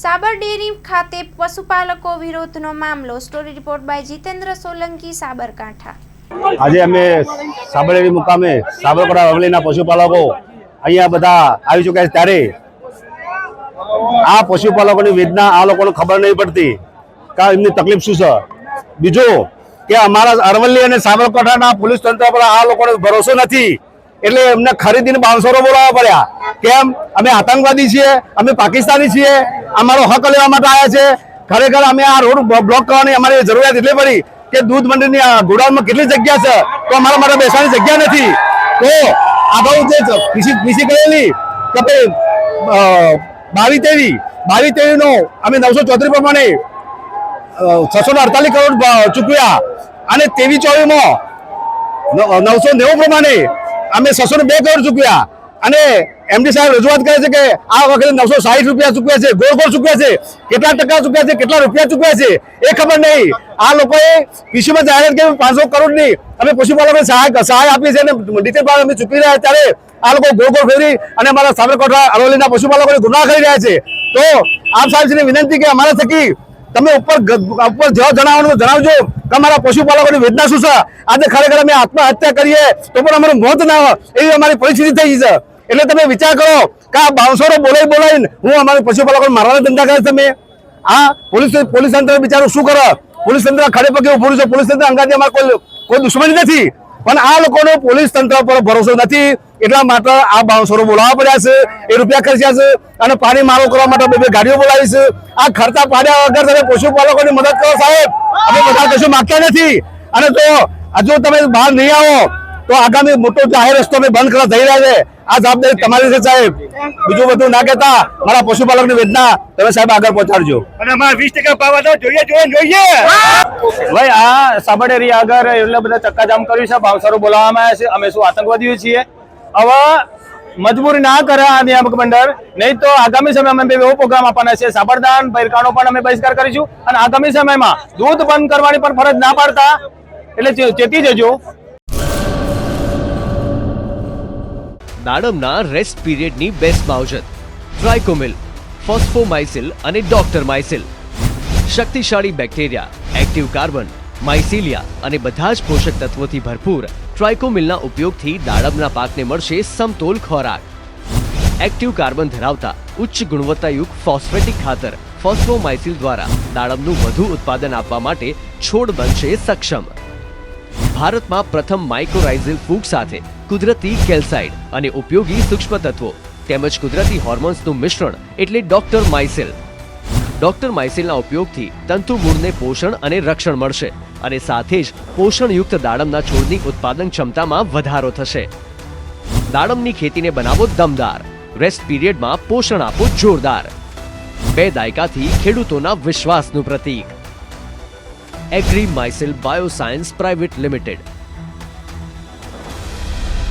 સાબર dairy ખાતે પશુપાલકો વિરોધનો મામલો. Story report by Jitendra Solanki, Sabarkantha. આજે અમે સાબર ડેરી મુકામે સાબરકાંઠા અરવલ્લીના પશુપાલકો અહીંયા બધા આવી ચૂક્યા છે. ત્યારે આ પશુપાલકોની વેદના આ લોકોને ખબર નહીં પડતી કે એમની તકલીફ શું છે. બીજું કે અમારા અરવલ્લી અને સાબરકાંઠાના પોલીસ તંત્ર પર આ લોકોને ભરોસો નથી, એટલે એમને ખરીદીને 500 બોલાવવા પડ્યા. કેમ? અમે આતંકવાદી છીએ, અમે પાકિસ્તાની છીએ, અમારો હક લેવા માટે આવ્યા છે. ખરેખર અમે આ રોડ બ્લોક કરવાની અમારી જરૂરિયાત એટલી પડી કે દૂધ મંડળની ગોડાઉનમાં કેટલી જગ્યા છે, તો અમારા માટે બેસવાની જગ્યા નથી. તો અગાઉ જે પીસી કરેલી કે 22-23 નો અમે 934 પ્રમાણે 648 કરોડ ચૂકવ્યા અને 23-24 માં 990 પ્રમાણે અમે 602 કરોડ ચૂક્યા. અને એમડી સાહેબ રજૂઆત કરે છે કે આ વખતે 960 રૂપિયા ચૂક્યા છે, ગોળ ચૂક્યા છે. કેટલા ટકા ચૂક્યા છે, કેટલા રૂપિયા ચૂક્યા છે એ ખબર નહીં. આ લોકોએ પીસીમાં જાહેરાત કરી 500 કરોડની અમે પશુપાલકોને સહાય આપી છે અને ડિટેલ ભાવ અમે ચૂકવી રહ્યા. ત્યારે આ લોકો ગોળ ફેરી અને અમારા સાબરકાંઠા અરવલ્લીના પશુપાલકોને ગુમરાહ કરી રહ્યા છે. તો આપ સાહેબશ્રીને વિનંતી કે અમારા થકી તમે ઉપર જણાવજો કે અમારા પશુપાલકોની વેદના શું છે. આજે ખરેખર અમે આત્મહત્યા કરીએ તો પણ અમારું મોત ના હોય એવી અમારી પરિસ્થિતિ થઈ છે. એટલે તમે વિચાર કરો કે આ 500 બોલાવીને હું અમારા પશુપાલકોને મારવાના ધંધા કરે. તમે આ પોલીસ તંત્ર બિચારું શું કરે? પોલીસ તંત્ર ખડે પગે ઉભું છે. પોલીસ તંત્ર અંગાથી અમારે કોઈ દુશ્મની નથી, પણ આ લોકોનો પોલીસ તંત્ર પર ભરોસો નથી. એટલા માટે આ 500 બોલાવવા પડ્યા છે, એ રૂપિયા ખર્ચ્યા છે અને પાણી મારો કરવા માટે 2 ગાડીઓ બોલાવી છે. આ ખર્ચા પાડ્યા વગર તમે પશુપાલકોની મદદ કરો સાહેબ. અમે બધા કશું માંગતા નથી. અને તો હજુ તમે બહાર નહીં આવો તો આગામી મોટો જાહેર રસ્તો અમે બંધ કરવા જઈ રહ્યા છે. આ જવાબદારી તમારી છે સાહેબ. બીજું બધું ના કહેતા મારા પશુપાલકની વેદના તમે સાહેબ આગળ પહોંચાડજો. અને અમારે 20% પાવા તો જોઈએ. ભાઈ આ સાબર ડેરી આગળ એટલે બધા ચક્કાજામ કર્યું છે, 500 બોલાવવામાં આવ્યા છે. અમે શું આતંકવાદીઓ છીએ? હવે મજબૂરી ના કરે આ નિયામક મંડળ, નહીં તો આગામી સમયમાં અમે એવો પ્રોગ્રામ આપવાના છે. સાબરદાન બહિરકાનો પણ અમે બહિષ્કાર કરીશું અને આગામી સમયમાં દૂધ બંધ કરવાની પણ ફરજ ના પાડતા, એટલે ચેતી જજો. દાડમના રેસ્ટ પીરિયડની બેસ્ટ માવજત ટ્રાઇકોમિલ, ફોસ્ફોમાઇસિલ અને ડોક્ટર માઇસિલ. શક્તિશાળી બેક્ટેરિયા, એક્ટિવ કાર્બન, માઇસિલિયા અને બધા જ પોષક તત્વોથી ભરપૂર ટ્રાઇકોમિલના ઉપયોગથી દાડમના પાકને મળશે સમતોલ ખોરાક. એક્ટિવ કાર્બન ધરાવતા ઉચ્ચ ગુણવત્તાયુક્ત ફોસ્ફેટિક ખાતર ફોસ્ફોમાઇસિલ દ્વારા દાડમનું વધુ ઉત્પાદન આપવા માટે છોડ બનશે સક્ષમ. ભારતમાં પ્રથમ માઇક્રોરાઇઝલ ફૂગ સાથે કુદરતી કેલ્સાઇડ અને ઉપયોગી સૂક્ષ્મ તત્વો તેમજ કુદરતી હોર્મોન્સનું મિશ્રણ એટલે ડોક્ટર માઇસિલ. ડોક્ટર માઇસિલના ઉપયોગથી તંતુ મૂળને પોષણ અને રક્ષણ મળશે અને સાથે જ પોષણયુક્ત દાડમના છોડની ઉત્પાદન ક્ષમતામાં વધારો થશે. દાડમની ખેતીને બનાવો દમદાર, રેસ્ટ પીરિયડમાં પોષણ આપો જોરદાર. 2 દાયકાથી ખેડૂતોના વિશ્વાસનું પ્રતીક. Agri Mycil bioscience private limited.